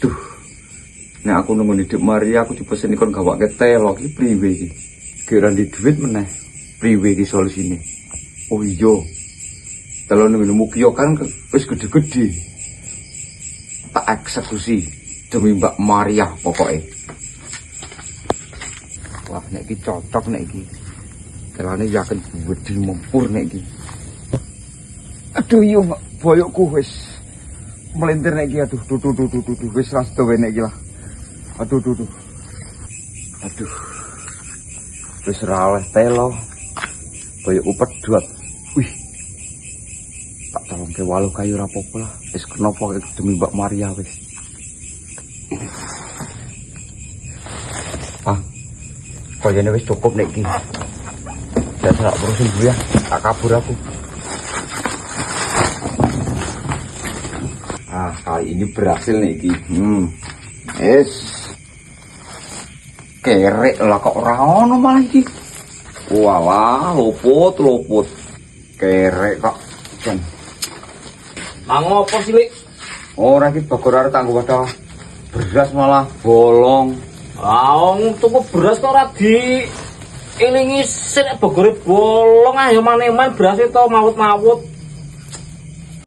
Aduh. Nek aku nemu Dik Maria aku dipesen kon gawake telo iki priwe iki. Kira di duit meneh. Priwe iki solusine? Oh iya. Telo nemu kiyo kan wis gede-gede. Tak eksekusi demi Mbak Maria pokoknya. Wah nek iki cocok nek iki. Telane yakin wedi mempur nek iki. Aduh yo boyokku wis melintir nek iki aduh tuh wis ras tuwe nek iki lah. Aduh. Aduh. Wis ra oleh telo. Boyokku pedhot. Wih. Tak tolongke waluh kayu ra apa-apa lah. Wis kenapa demi Mbak Maria wis. Ah. Kayane wis cukup nek iki. Dasar urusin dulu ya. Tak kabur aku. Ah, kali ini berhasil nih iki. Kerek lah kok ora ono malah iki. Walah, luput. Kerek kok. Jan. Ngopo sih, Wik? Ora iki bagor arep tanggo wadah. Beras malah bolong. Wong tuku beras kok ora di ilingi sik bogore bolong ayo maneman beras itu mawut-mawut.